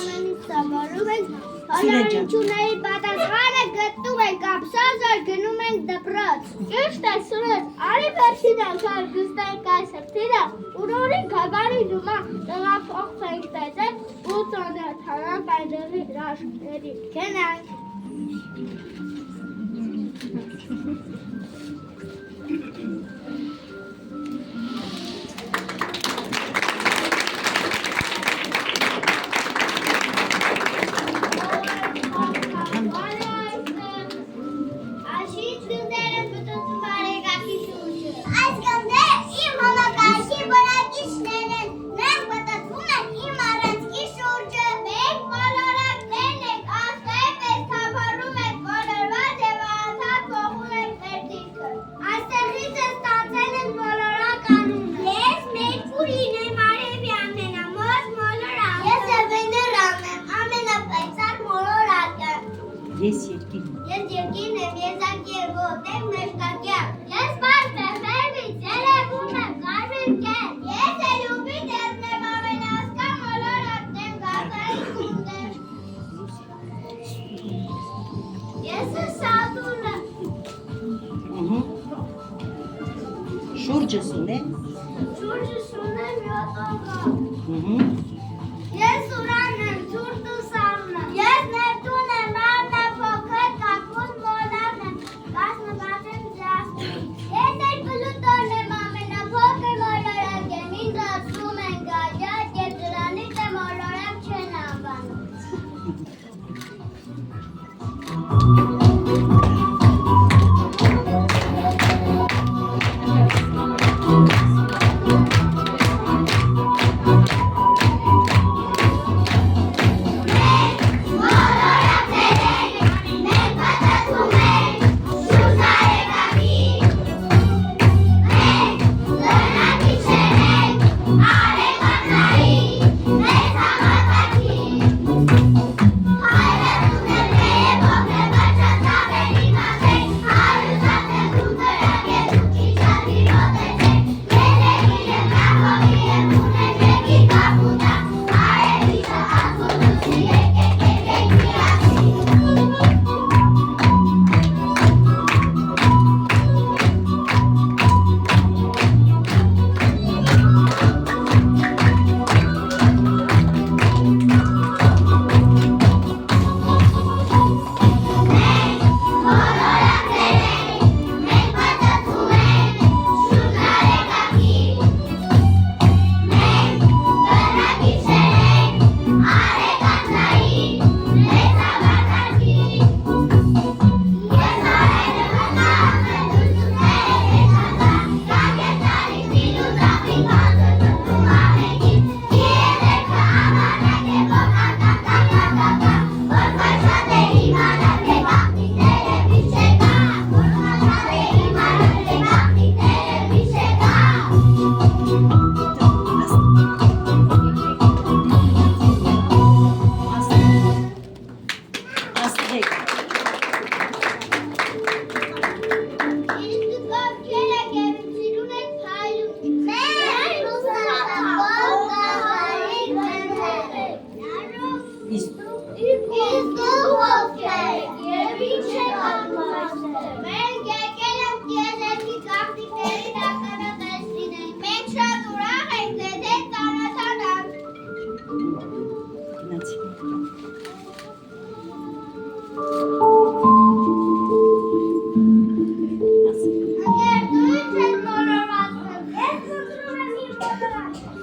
ամենից սովորում ենք, հոլանությունների պատասխանը գտնում ենք ապսազոր գնում ենք դպրոց։ Ճիշտ է Սուրեջ, արի վերջին անգամ գստենք այս հրթիռը, ուրորի գաբարի դումա տեղափոխվենք տեսել ու ծանոթանանք այնտեղի հրաշքներին։ Գնանք։ Ես երկին։ Ես երկին եմ, եզակի եմ ոտեմ մշկակյա։ Ես պարդ եմ, հերվից, երևում եմ, կարվին կեն։ Ես էլուպի դերն եմ ամենասկա մոլորակն եմ գազային կունդեմ։ Ես է Սատուրնը։ Շուրջս ունեմ։ Շուրջս ունեմ յոտողը։ Ես ուրան եմ, ցուրտ ու սարնը։ Ես ներտուն եմ, աննա փոքր, կակուն մոլարն եմ, կասնվազեմ ձասնի։ Ես էլ պլուտոն եմ, ամենափոքր մոլորակ եմ, ինձ ասում են գաջատ, և դրանից է մոլորակ չեն անվանում։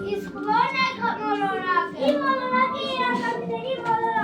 Իսկ ո՞րն է մոլորակը։ Իմ մոլորակը երաժշտների մոլորակը։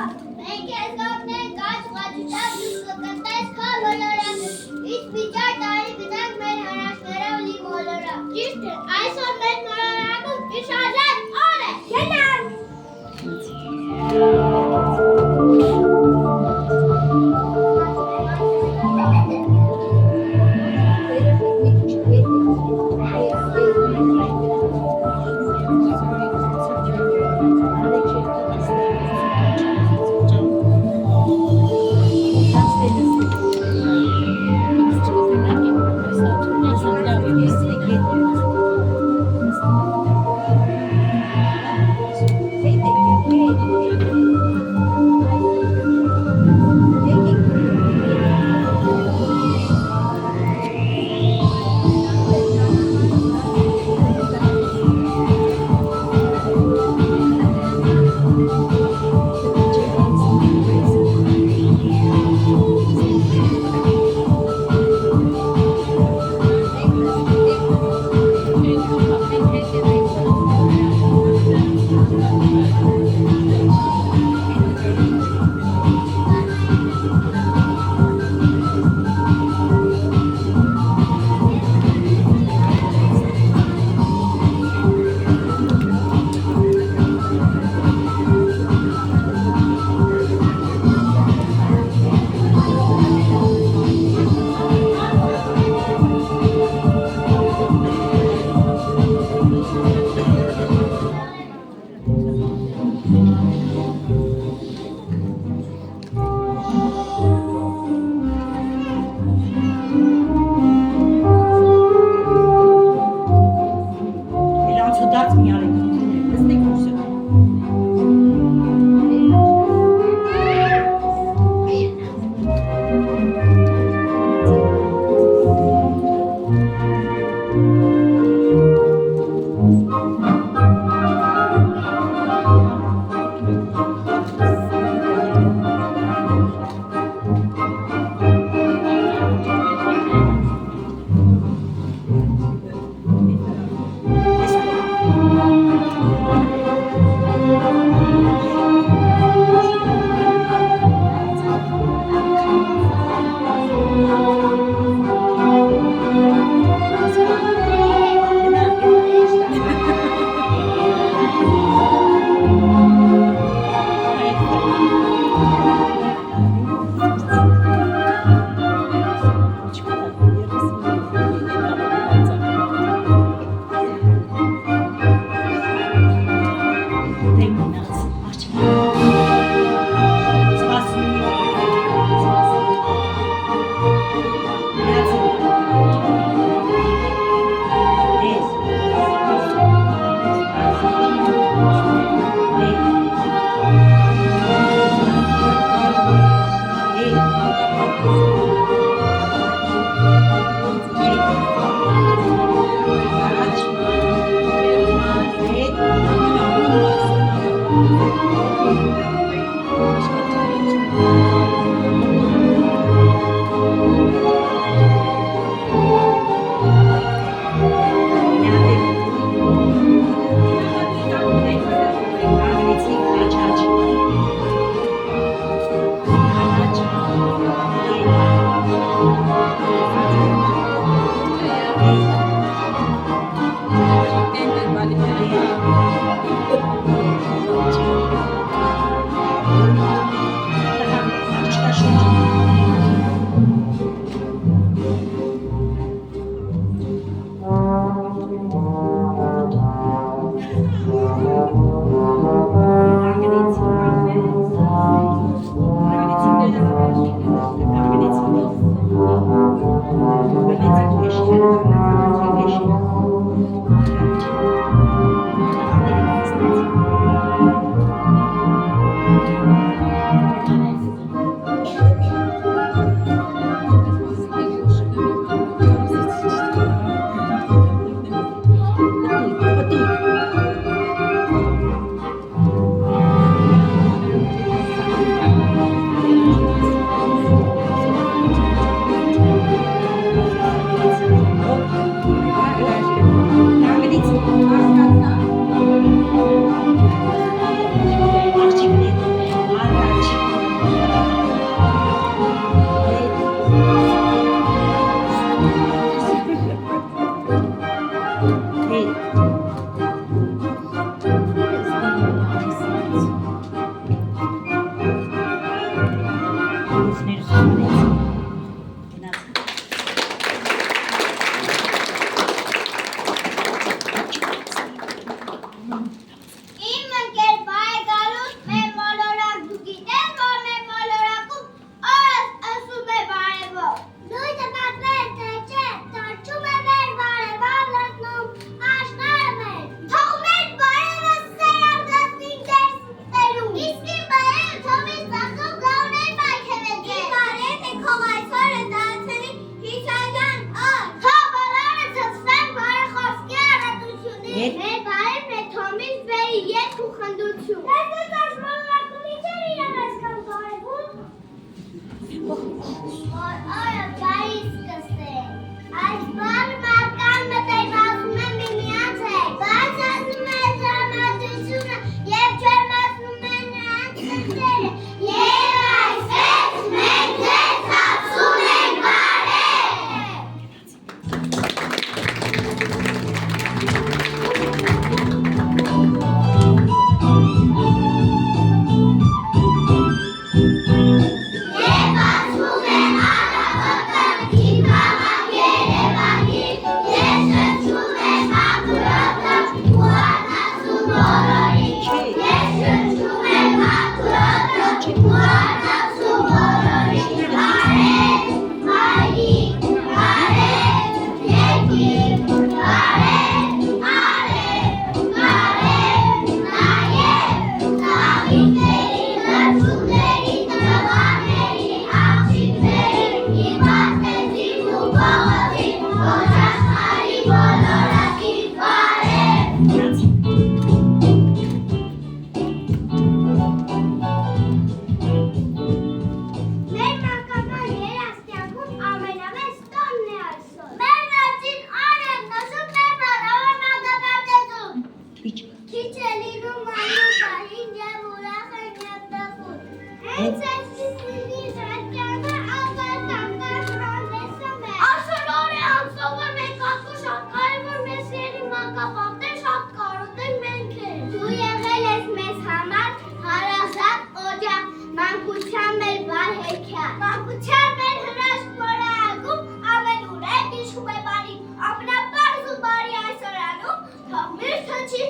Հենց այսպիսի շրջանը ավարտական հանդեսում է։ Այսօր օրը ամսովը մենք ակու շատ կարևոր մեզ երի մանկապարտեն շատ կարոտենք մենք ենք։ Դու եղել ես մեզ համար հարազատ օջախ, մանկության մեր վար հեքիաթ։ Մանկության մեր հրաշք որակում ամեն ուրեք հիշում է բարի, ամենապարզ ու բարի այսօրանում թող մեր թնչի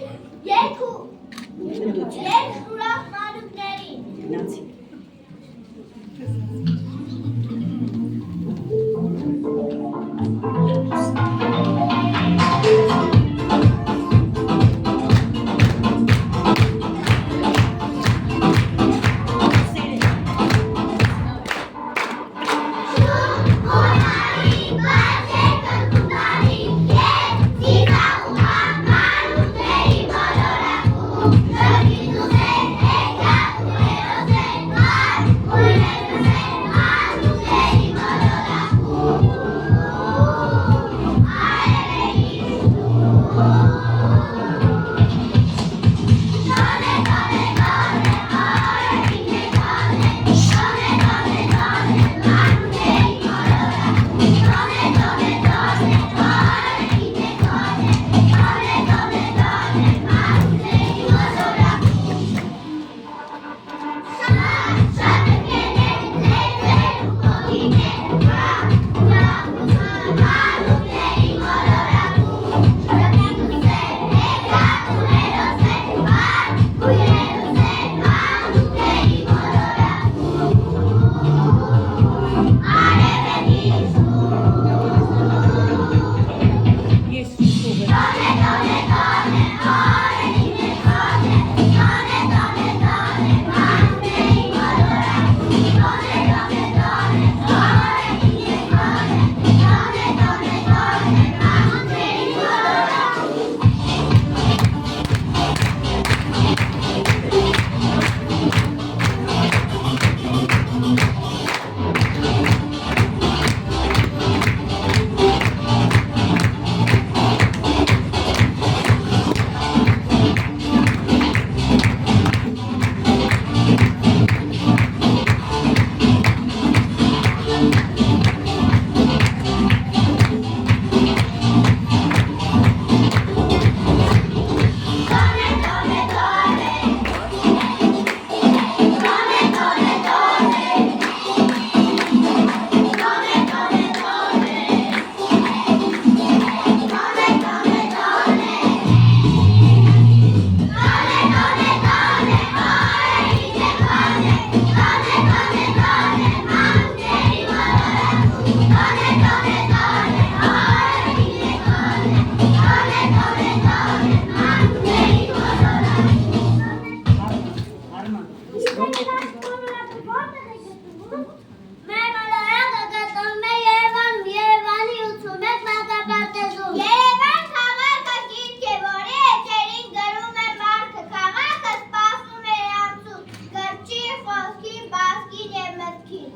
երգ ուրախ մանուկներին։ Գնացի։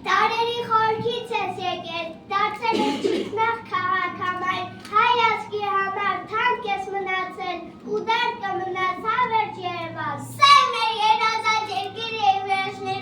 Տարերի խորքից ես եկել, դարձել ես ճիտնախ քաղաքամայր, հայ ազգի համար թանկ ես մնացել, ու դեռ կմնաց հավերջ Երևան։ Սև մեր երազած երկիրը և վերջներ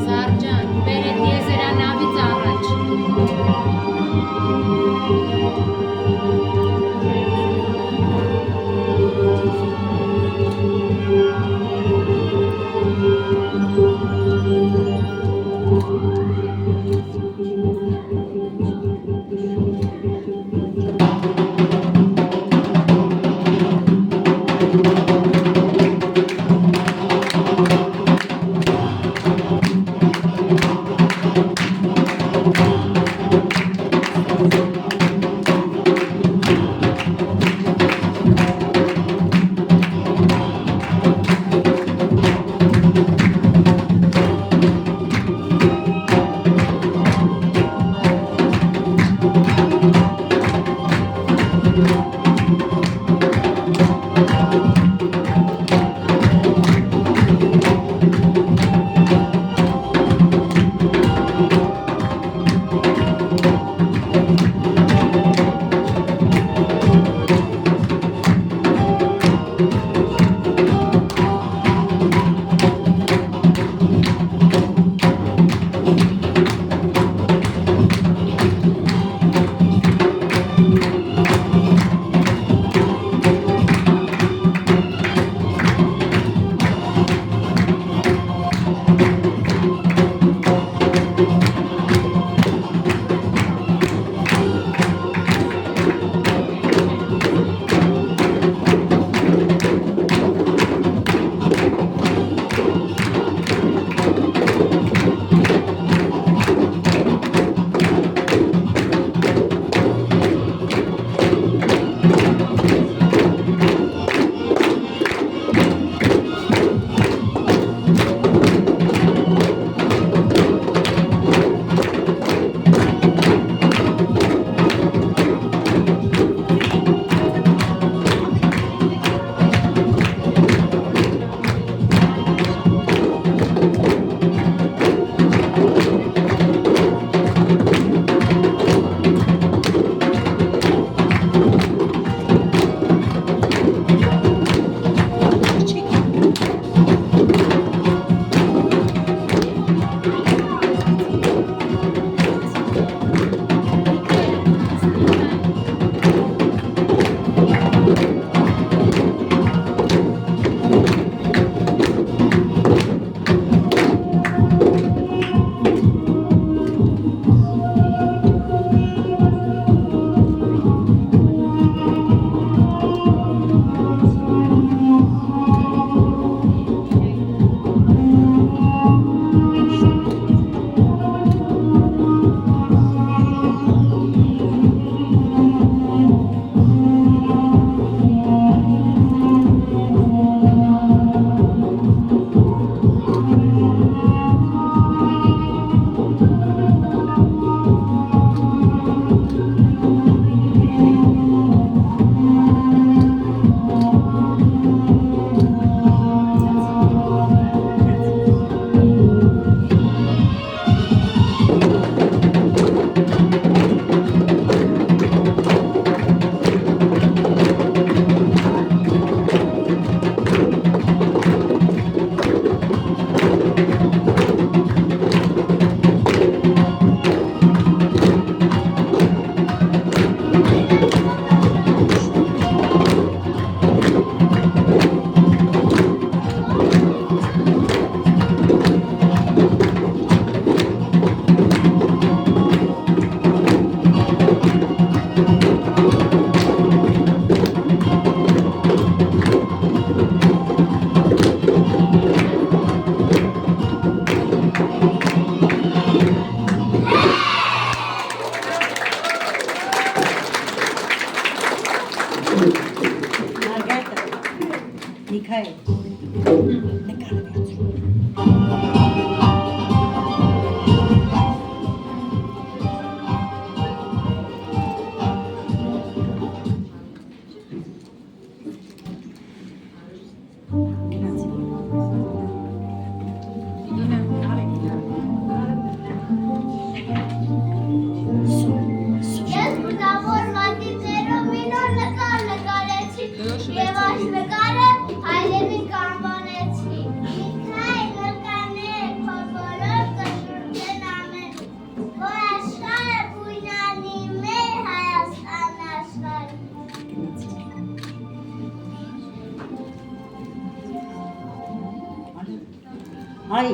Զարջան, բերետ եզերանավից առաջ։ Ես բնավոր մատիտերով մին Հայ,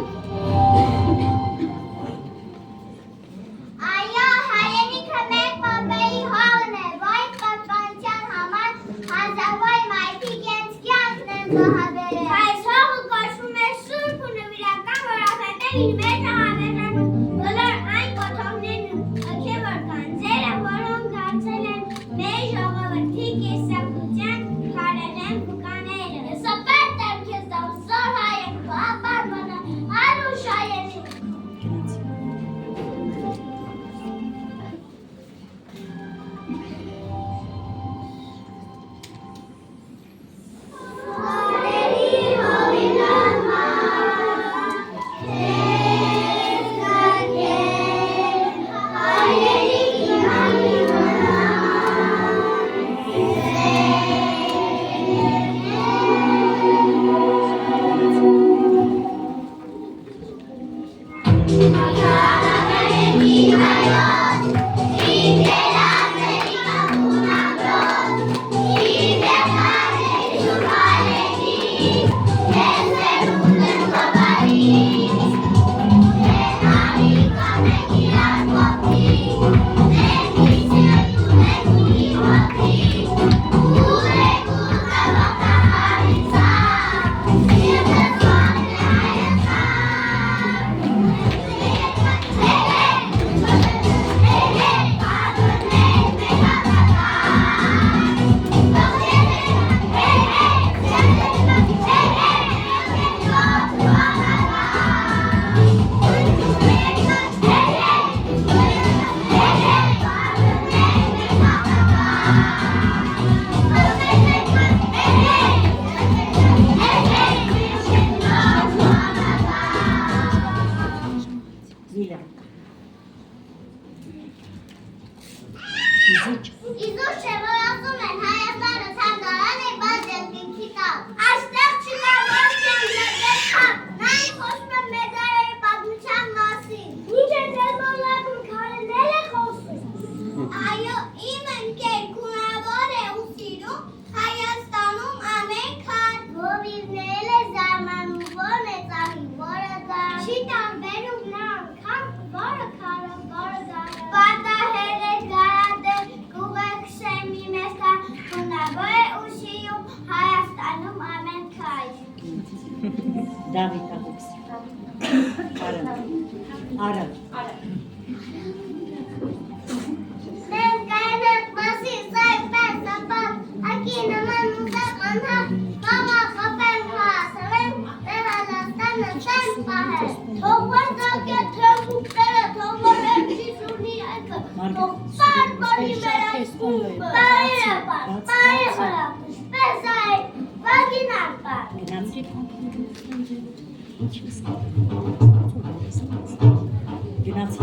Այո, հայրենիքը մեր պապերի հողն է, բայց պաշտպանության համար հազարվայր մարդիկ իրենց կյանքն են զոհաբերել։ Այս հողը կոչվում է սուրբ ու նվիրական, որովհետև իր մեջ է հավերժանում բոլոր այն կոթողներն ու հոգևոր գանձերը, որոնք դարձել են մեր ժողովրդի կենսագրության քարերեն վկաները։ Ես ապարտ եմ քեզ դարձոր հայրեն, քո ապարմանը, հարուշ հայրենիք։ Զիլա, իզուչ, Իզուր չէ, որ ասում են Հայաստանը թանգարան է, բայց երկինքի տակ։ Այստեղ չկա ոչ թե մեծ խապ, նա խոսում է մեծարերի պատմության մասին։ Ինչ է ձեզ մոլակում քարենել է խոսում։ Այո, իմ ընկեր գունավոր է ու սիրում Հայաստանում ամեն քար գովիվնել է զարմանում, որ մեծարի, որը գա։ Չի տարբերում նա անգամ, որը քարը, որը գարը։ Պատահել է գարադը, կուղեքսեմի մեսկա, գունավոր է ու սիրում Հայաստանում ամեն քար։ Դավիթ աղոքս, Արա, Մենք կայնակ մասին սայպեն սապատ, ակի նման ուզակ անհակ, մամա խապեն հասրեն, մեր Հայաստանը տեն պահել։ Թողվար ձակե թեղուկները, թողվար էրքի շուրնի այգը, թող պար բարի մեր այս կումբը, բարերը պար, բարի խրապ, պես այր, վագինար պար։ գնացի, ինչ կսկա, գնացի,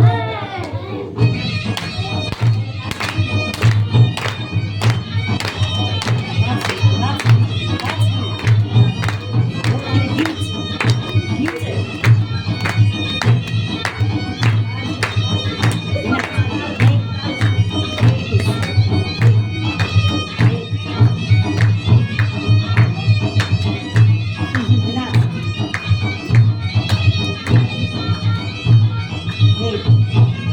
Hey.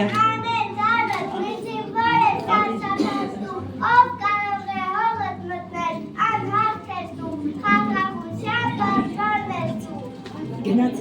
ամեն ձարդ միջին վարը սարսափեցնում, ով կարող է հողդ մտնել, անհաղթեցնում, խաղաղության բարձրացնում։ Գնաց։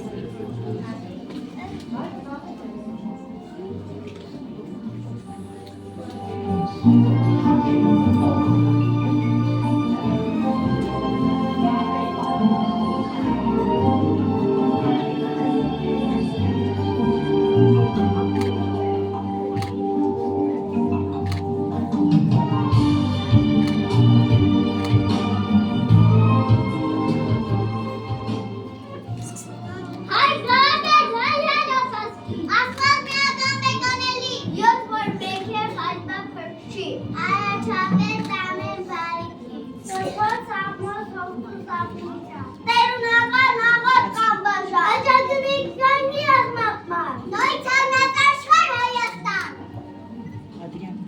Հայ գարետ, հայ հալոքս, ասված միական բեկանելի, յոտ որ բեքեր հայտնա պրկչի, այաչավեց ամեն բարիքի, սրպոց ամոս հովկուս ապնիչա, տերունական հաղոտ կամբաշա, աչակնիկ զանգի ազնապման, նոյ ծանատաշվար Հայաստան, Ադրյան։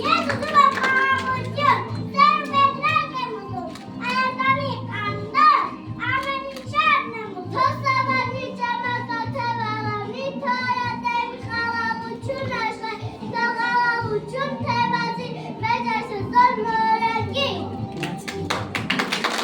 ես ուզում եմ պարամություն, սեր մետրանք եմ ուզում, Հայաստանի անդար, ամեն ինչարն եմ ուզում, թոսավանի ճամակաթևալանի, թարատեմ խաղաղություն աշխար, խաղաղություն թևացի, մեջ այսը զոր մորակի, Գնաց։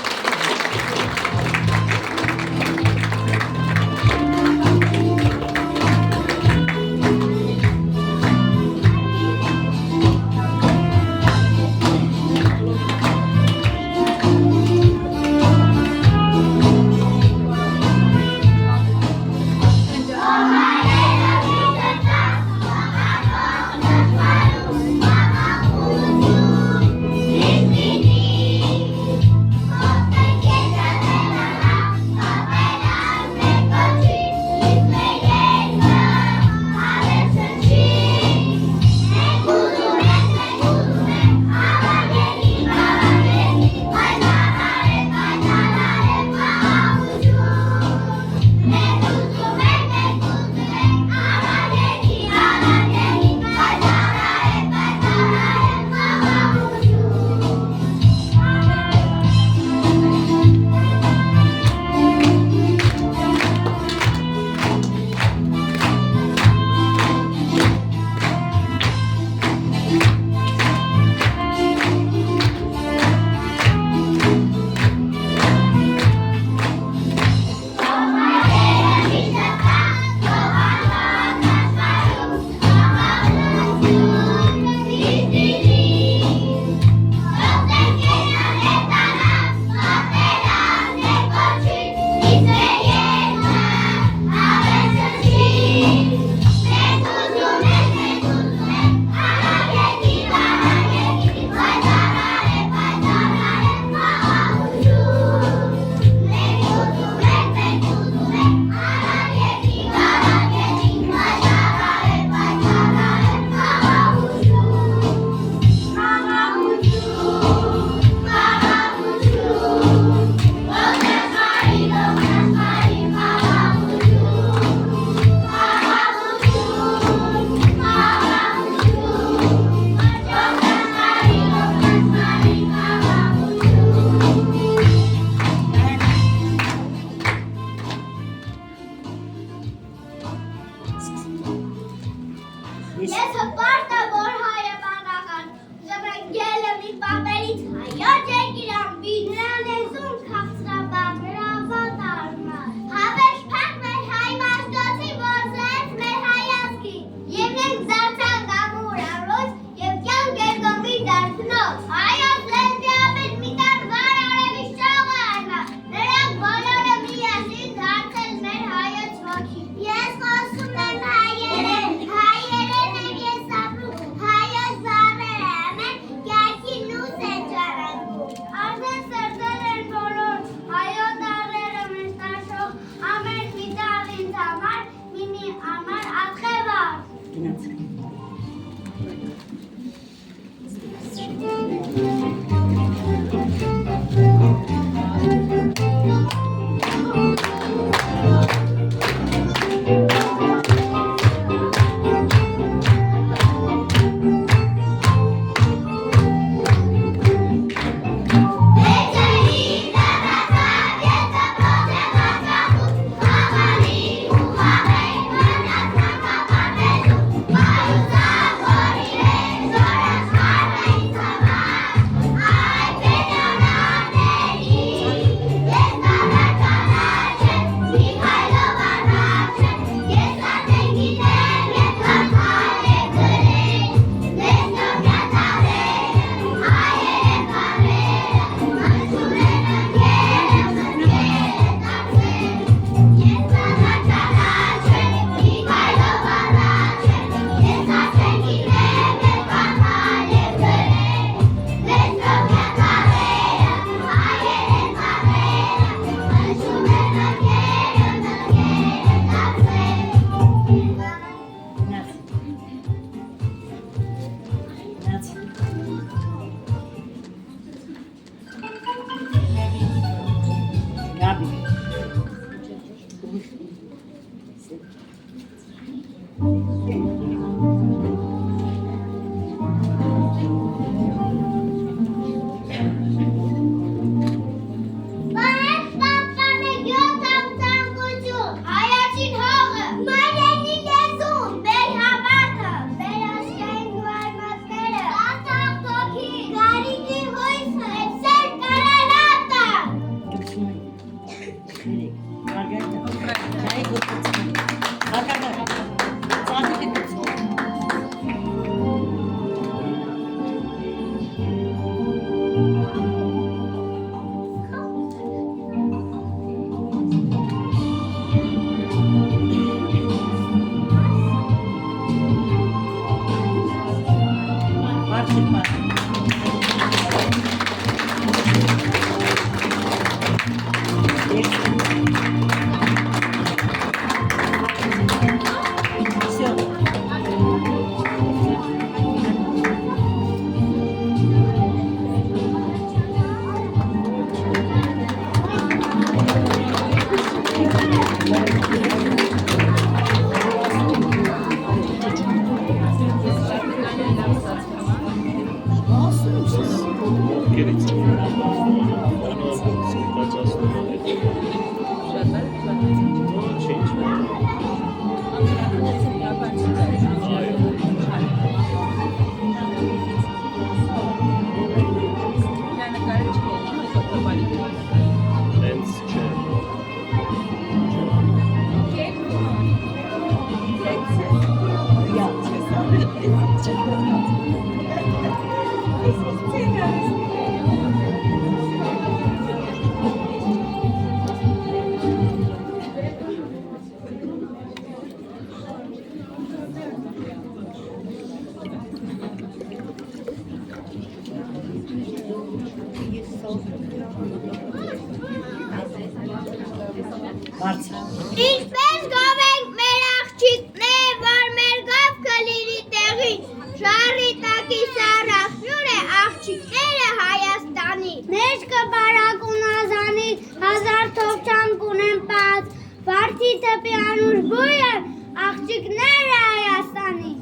Ինչպես գովենք մեր աղջիկներ, որ մեր գովքը լինի տեղի, շարի տակի սարախյուր է աղջիկները Հայաստանի։ Մեջքը բարակ ունազանի, հազար թողչան կունեն պած, վարդի թպի անուր բույը, աղջիկները Հայաստանի։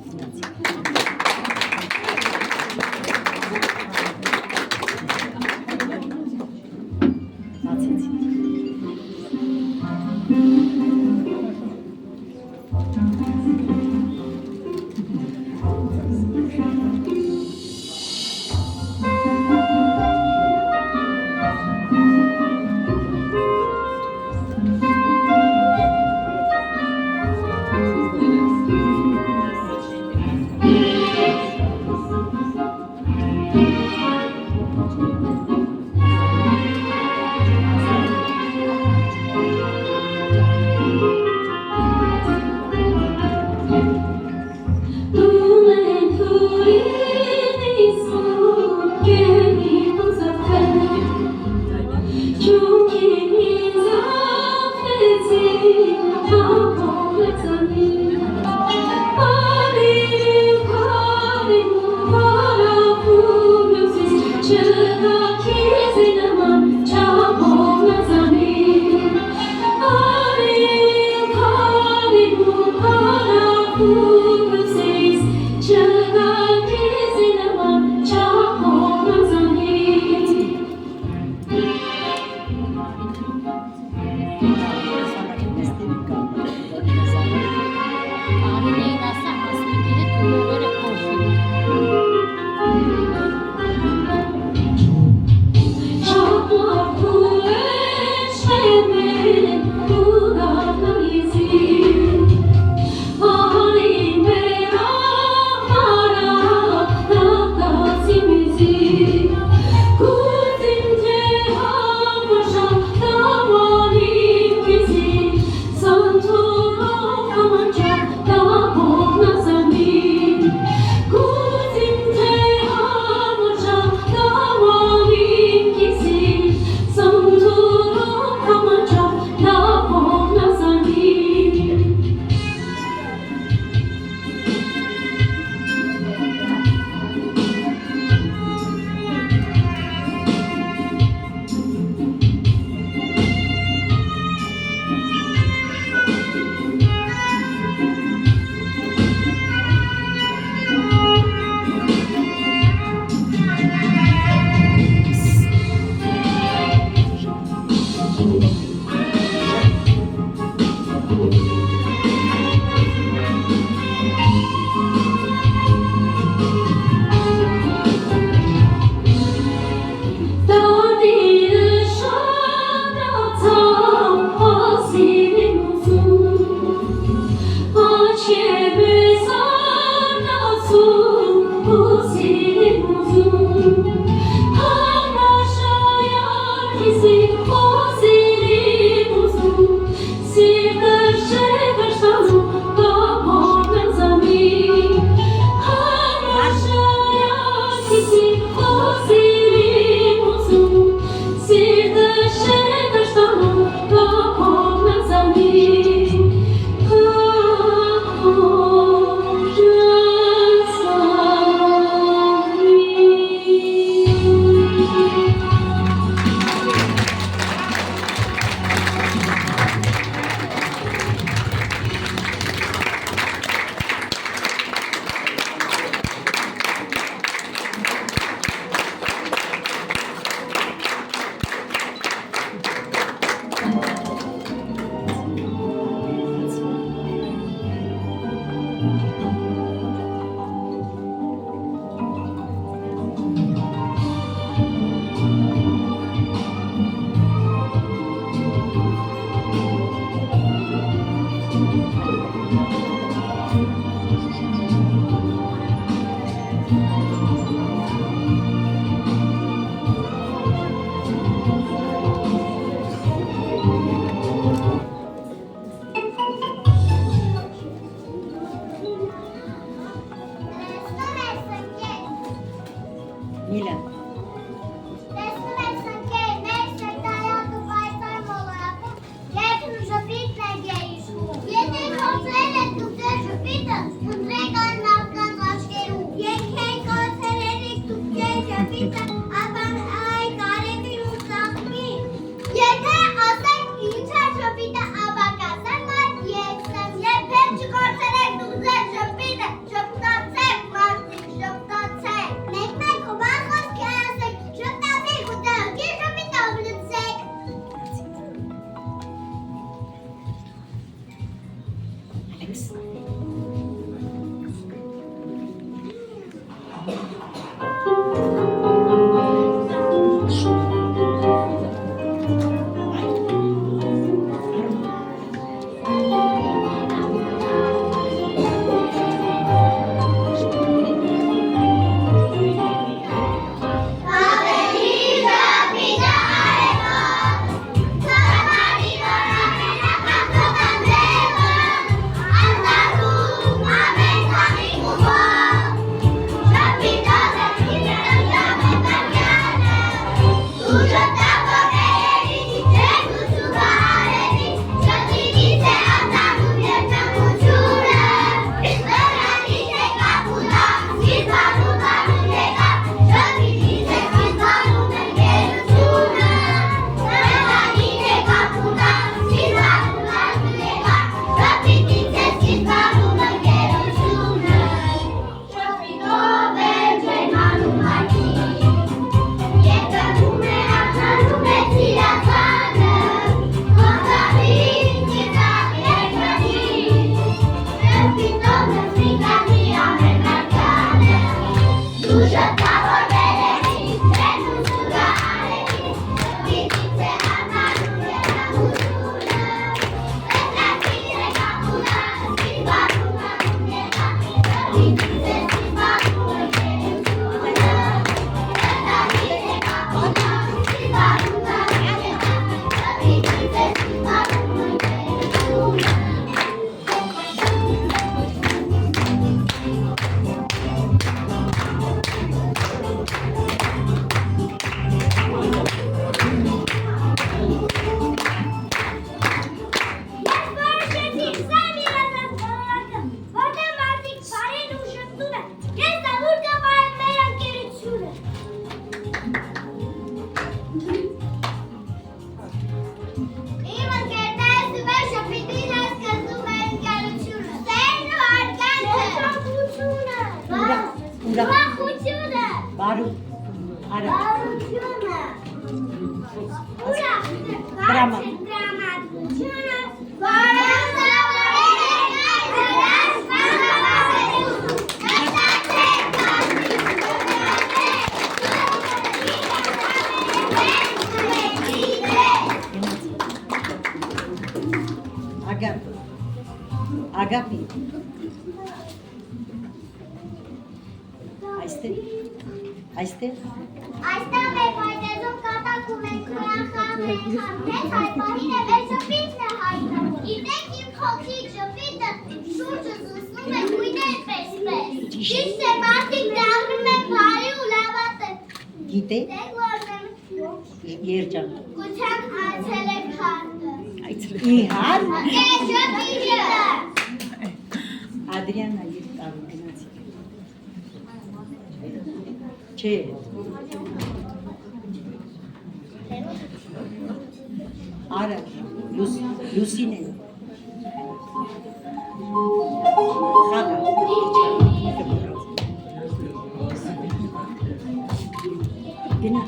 Միլա։ Տեսնում եք սնկեր, մեր սրտարյակը պայծառ մոլորակում երբն ու ժպիտն է գերիշխում։ Եթե խոցրել եք դուք ձեր ժպիտը, խնդրեք այն մարդկանց աչքերում։ Եթե կոցրել եք դուք ձեր ժպիտը, ապա այն կարևի ու ծաղկի։ Եթե ասեք ինչ է ժպիտը, ապա կասեմ այդ ես եմ։ Երբեք չկոցրեք դուք ձեր ժպիտը, ժպտացեք մարդիկ, ժպտացեք։ Մեկ-մեկ ու բան խոսքի ասեք, ժպտացեք ու տեղի ժպիտը լցեք։ Ալեքս։ Ավելի ժպիտը արևոտ, ծառերի որոմենակապտոտ անձևը, անձարում ամեն քանի կուբով, ժպիտով է փիլը ժամետակյանը, դու ժպտավորների ջերմությունը արևի, ժպիտից է անձարում երջանկությունը, լրանից է կապուտա, զիզվանում արում եկա, ժպիտից է զիզվանում է գերությունը, լրանից է կապուտա, զիզվանում արում եկա, ժպիտից է զիզվանում է գերությունը, ժպիտով է ջերմանում հայտնի, երկրում է ակնանում է սիրացանը, Ոնցալին ծիծաղ երկրին, ժպիտով է զիգանի ամենակյանը, դու ժպտավորվել ես ջերմությունը արևի, ժպիտից է անարում երջանկությունը, լեզվից է կապուտա, զիզվանում արում եկա, ժպիտից է զիզվանում է գերությունը, լեզվից է կապուտա, զիզվանում արում եկա, ժպիտից է զիզվանում է գերությունը։ Ես որոշեցի սեմ իրացած բոլորակը, որտեղ մարդիկ բարեն ու ժպտում են, ես դա ուր կպահեմ մեր ընկերությունը։ Իմ ընկերները սուպեր ժպիտին ես կզում է ընկերությունը։ Սերն ու արգանքը։ Ուրա։ Ուրախությունը։ Բարու։ Արա։ Բարությունը։ Ուրախությունը։ Դրամատուրգությունը, որը զավարել է այս բանավարելու։ Մտածեք, Ագապ։ Ագապի։ Այստեղ։ Այստեղ։ Այստեղ մեր պայտեզում կատակում ենք խոյան խաղենք համ, մեծ հայ պահին է մեր ժպիտն է հայտնվում։ Գիտեք իմ փոքրիկ ժպիտը շուրջը զուսնում է գույներ պես-պես։ Ճիշտ է մարդիկ դառնում են բարի ու լավատը։ Գիտեք։ Դեք որ Երջանք։ գության այցել եք հարկը։ Իհար։ Կես ժպիտը։ Ադրիանա իր տան գնացի։ Չէ։ Արա, Լուսին է։ Խաղա։ Գնա։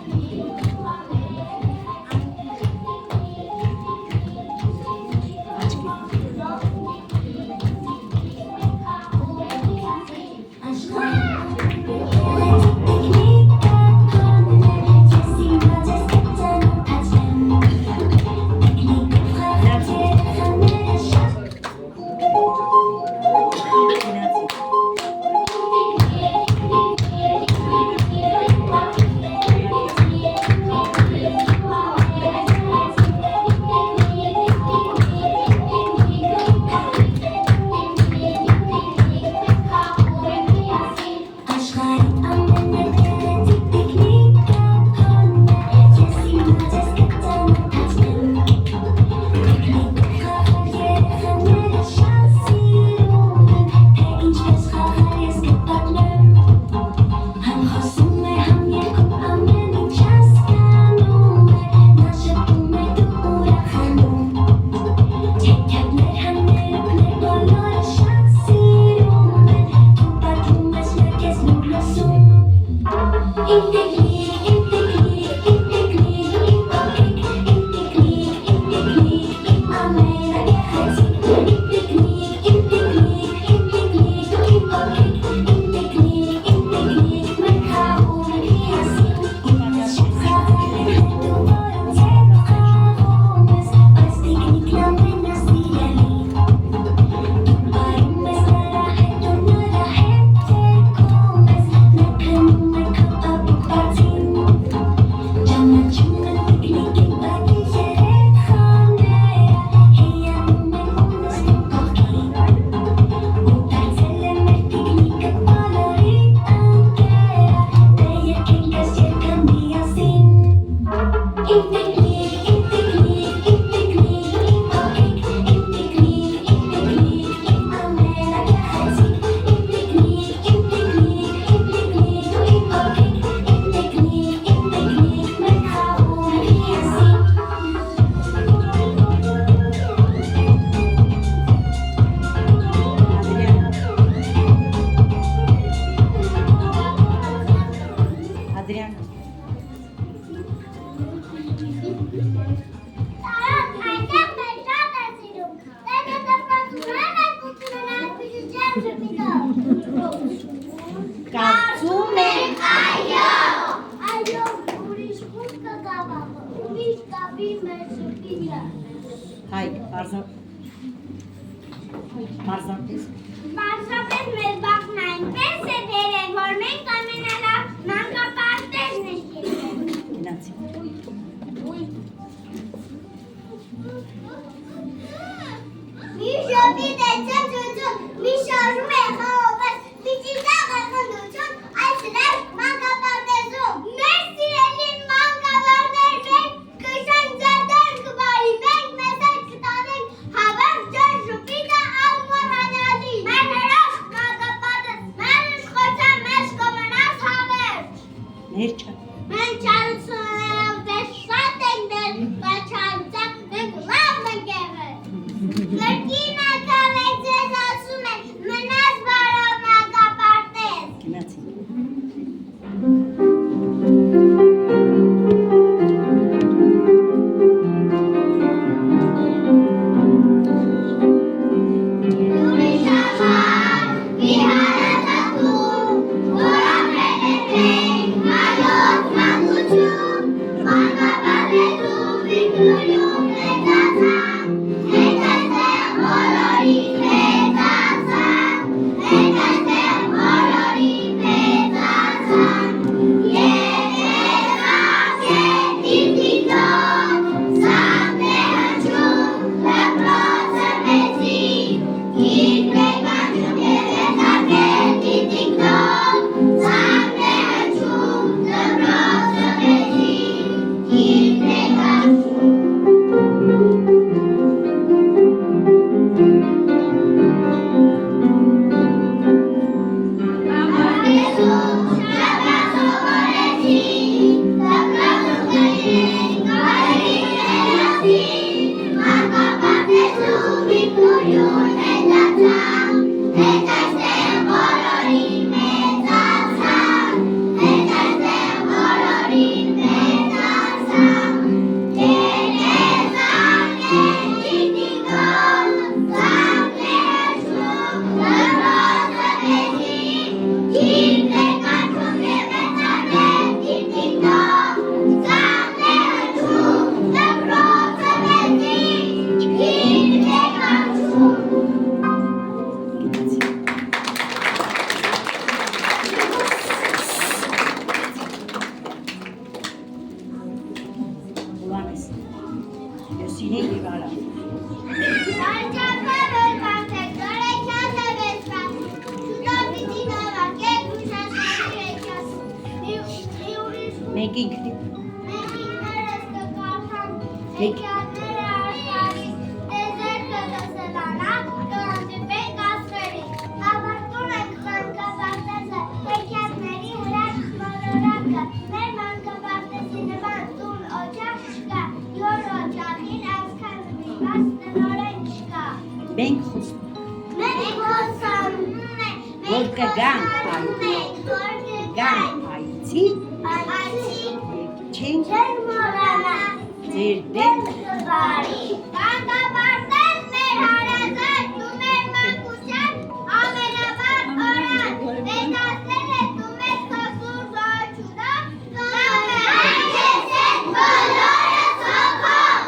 Կարծում եք Այո, ուրիշ խուս կգավա, ուրիշ կավի մեր շպիդը։ հայ, մարզանպես Պարզապես մեր բախն այնպես է բերել, որ մենք ամենալավ մանկապարտեզն է շկետել։ գնացի։ Մի շպիդ է ծծություն, մի շարժում է խողովս, մի ճիզաղ է խնդություն, այս լավ մանկապարտեզում։ Մեր սիրելի մանկավարներ մենք կշենք ձեր դեր կվարի, մենք մեզ էլ կտանենք հավերք ձեր շպիդը անմոռանալի։ Մեր հրաշք մանկապարտեզ, մեր իշխության մեջ կմնաս հավերք։ Մեր չա։ Մենք չարություններով դες շատ ենք դեր, բայց չարության մենք լավն ենք եղել։ Կրկին ակավեք ձեզ ասում են, մնաս բարով մանկապարտեզ։ Գնացի։ Ուրիշ աշխարհ, մի հարազատում, որ ապրել ենք մենք, հայոց մանկություն, մանկապարտեզում Վիկտորիում մեծացանք, մենք այստեղ բոլորին մեծացանք, մենք այստեղ բոլորին մեծացանք, եկեցանք դիտիտոն, սաղն է հնչում դպրոցը մեծին, իր մեկանչում եկեցանք դիտիտոն, սաղն է հնչում դպրոցը մեծին, իր մեկանչում Հովանես։ Յոսինե եւ Արա։ Մենք ինքնին մենք խոսում Մենք որ կգան այցի չենք Չենք մոռանա ձեր դեմ բարի կանգաբարձել մեր հարազատ դու մեր մանկության ամենավառ օրան մեծացել է դու մեր խսուր զորությունով կամեհայ ես են բոլորս հոգով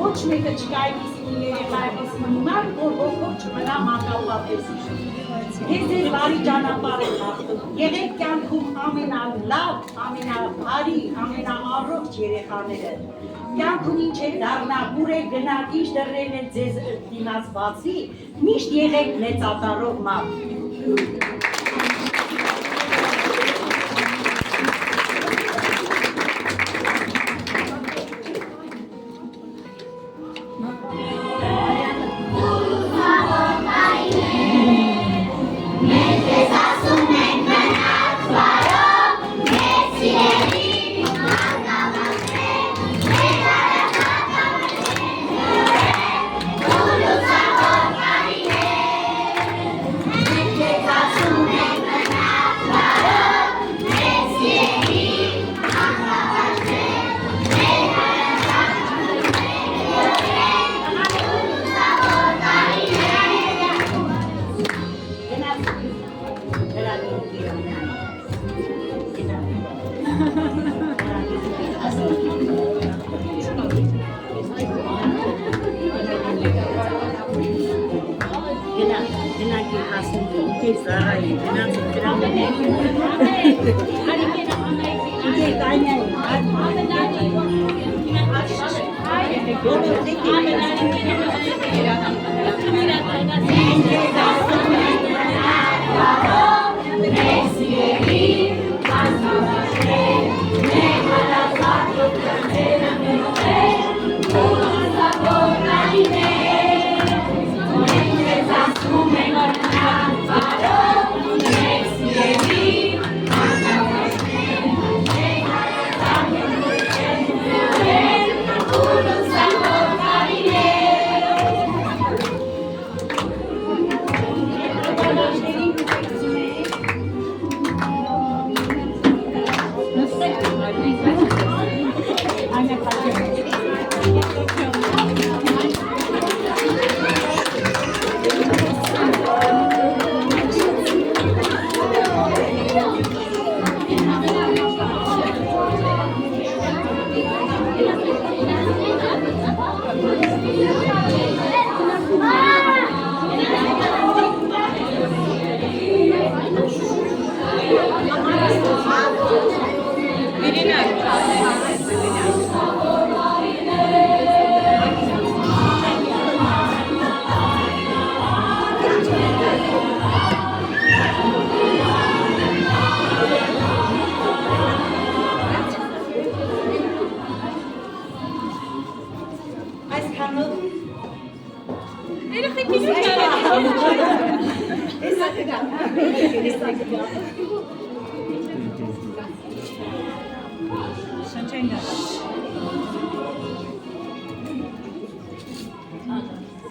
Ոչ մեկը չկա այսպիսի երեխա, այսպիսի հիմար, որ ողջ չմնա մանկապարտեզի։ Ես ձեր բարի ճանապարհ եմ հաղթում։ Եղեք կյանքում ամենալավ, ամենաբարի, ամենաառողջ երեխաները։ Կյանքում ինչ է դառնա, ուր է գնա, ինչ դռներն են ձեզ դիմաց բացի, միշտ եղեք մեծատարող մարդ։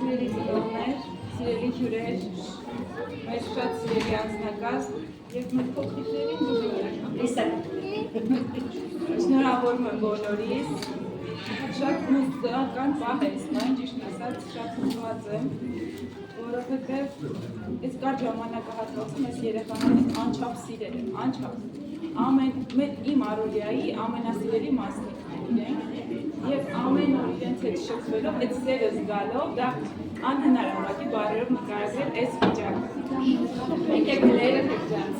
Սիրելի ծնողներ, սիրելի հյուրեր, մեր շատ սիրելի անձնակազմ և մեր փոքրիկներին շնորհավորում եմ բոլորիս, շատ հուզական պահ է իսկան, ճիշտ ասած շատ հուզված եմ, որովհետև այս կարճ ժամանակահատվածում այս երեխաներին անչափ սիրել եմ, անչափ, իմ առօրյայի ամենասիրելի մասնիկն են և ամեն օր իրենց հետ շփվելով, այդ սերը զգալով, դա անհնար է ուղղակի բառերով նկարագրել այս վիճակը։ Եկեք լերեք եք ձեզ։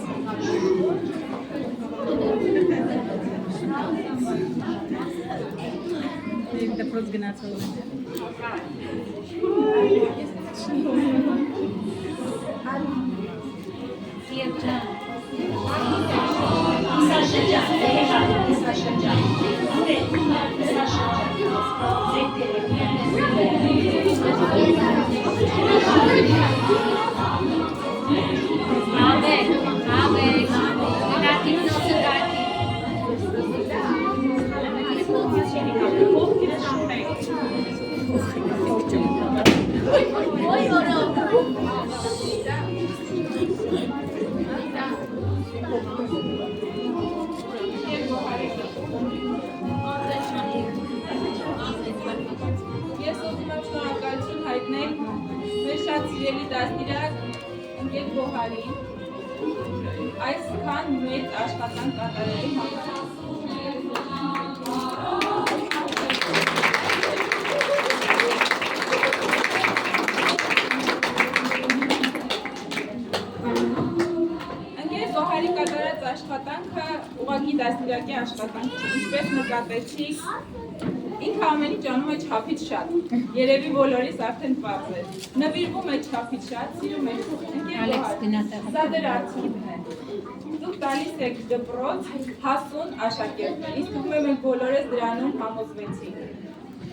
Դպրոց գնացել եմ։ Ես ուզում եմ շնորհակալություն հայտնել մեր շատ սիրելի դաստիարակ ընկեր Գոհարին այսքան մեծ աշխատանք կատարելու համար։ Ընկեր Գոհարի կատարած աշխատանքը ուղղակի դաստիարակի աշխատանք չէ, ինչպես նկատեցիք, ինքը ամենի ջանում է չափից շատ, երևի բոլորիս արդեն պարզ է, նվիրվում է չափից շատ, սիրում է ընկեր Գոհար, սա դեր արդյունքն է, դուք տալիս եք դպրոց հասուն աշակերտներ, իսկ թվում է մենք բոլորս դրանում համոզվեցինք,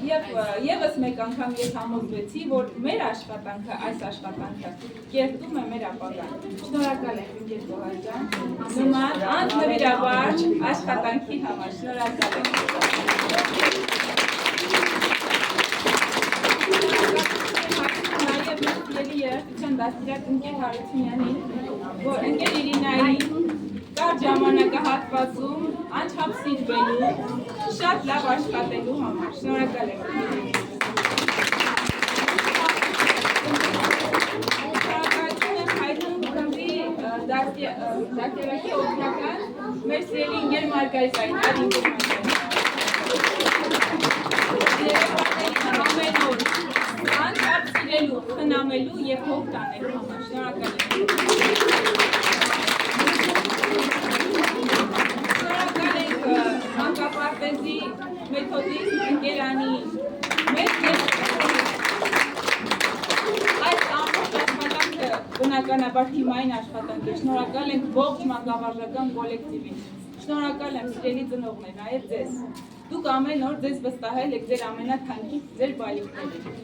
և ևս մեկ անգամ ես համոզվեցի, որ մեր աշխատանքը, այս աշխատանքը կերտում է մեր ապագան, շնորհակալ ենք ընկեր Գոհար ջան, նման անձնվիրաբար աշխատանքի համար, շնորհակալ ենք։ Երաժշտության դաստիարակ ընկեր Հարությունյանին, որ ընկեր Իրինային կար ժամանակահատվածում անչափ սիրվելու, շատ լավ աշխատելու համար։ Շնորհակալ եմ։ Շնորհակալություն եմ հայտնում խմբի դաստիարակի օգնական մեր սիրելի ընկեր Մարգարիտային, անչափ սիրելու, խնամելու և հող տանելու համար, շնորհակալ եմ։ Շնորհակալ ենք մանկապարտեզի մեթոդիստ ընկերանի մեծ այս ամբողջ աշխատանքը բնականաբար թիմային աշխատանք է, շնորհակալ ենք ողջ մանկավարժական կոլեկտիվին, շնորհակալ եմ սիրելի ծնողներ, նաև ձեզ, դուք ամեն օր ձեզ վստահել եք ձեր ամենաթանկին ձեր բալիկներին։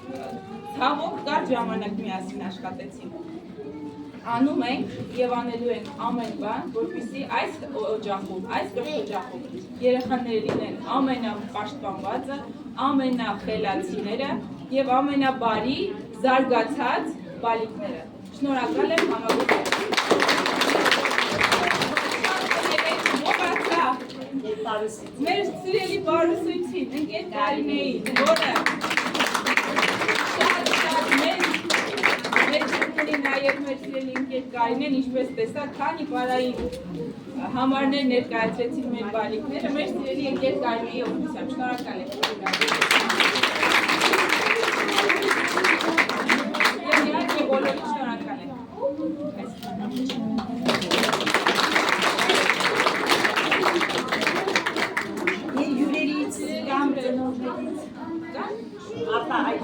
Ցավոք կար ժամանակ միասին աշխատեցինք։ Անում ենք և անելու ենք ամեն բան, որպեսզի այս օջախում, այս կրթօջախում երեխաները լինեն ամենապաշտպանվածը, ամենախելացիները և ամենաբարի զարգացած բալիկները։ Շնորհակալ եմ համագործակցության։ Մեր սիրելի բարուսույցին, ընկեր Կարինեին, որը մեր նաև մեր սիրելի ընկեր Կարինեն, ինչպես տեսակ, քանի պարային համարներ ներկայացրեցին մեր բալիկները, մեր սիրելի ընկեր Կարինեի օգնությամբ, շնորհակալ եմ։ Եվ իհարկե բոլորին շնորհակալ եմ։ Հյուրերից կամ ծնողներից ապա այդ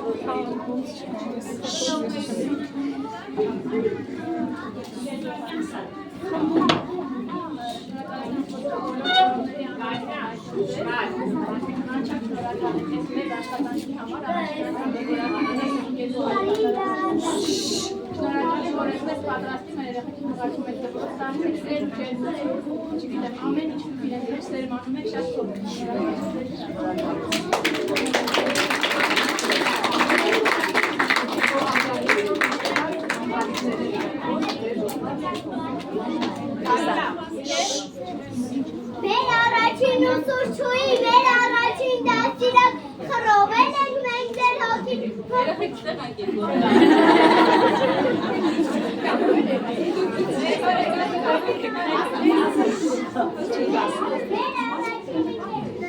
Մեր առաջին ուսուցչուհի, մեր առաջին դաստիարակ խռովել ենք մենք ձեր հոգին։ Երեխեք ստեղ անկեք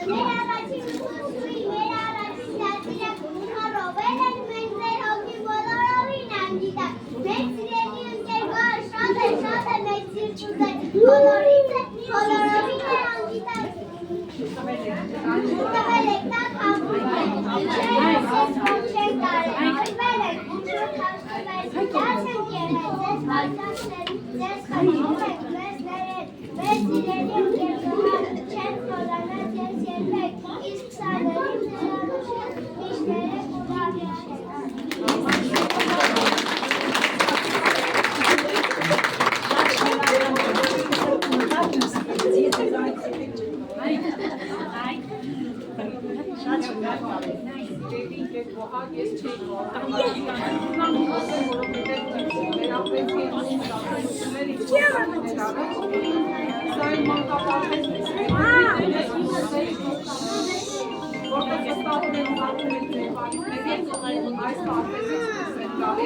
Մեր առաջին ուսուցչուհի, մեր առաջին դաստիարակ խռովել ենք մենք ձեր հոգին բոլորովին անգիտակ։ Մեր սիրելի ընկեր Գոհար շատ է մեծ սիրտ ուզել, բոլորովին է անգիտակ։ Տվել եք տակ հաղում եք, չենք կարել, այդվել եք, շուտ հաշտում եք, դաս ենք եղել, ձեզ հալցանքների, ձեզ խրվում եք, մեզ ներել, մեր սիրելի ընկեր Գոհար, գոհար ես չէի Սա իմ մանկապարտեզն է, որտեղ ես տատուր եմ հատում եմ ձեր այս պարտեզից ես եմ գալի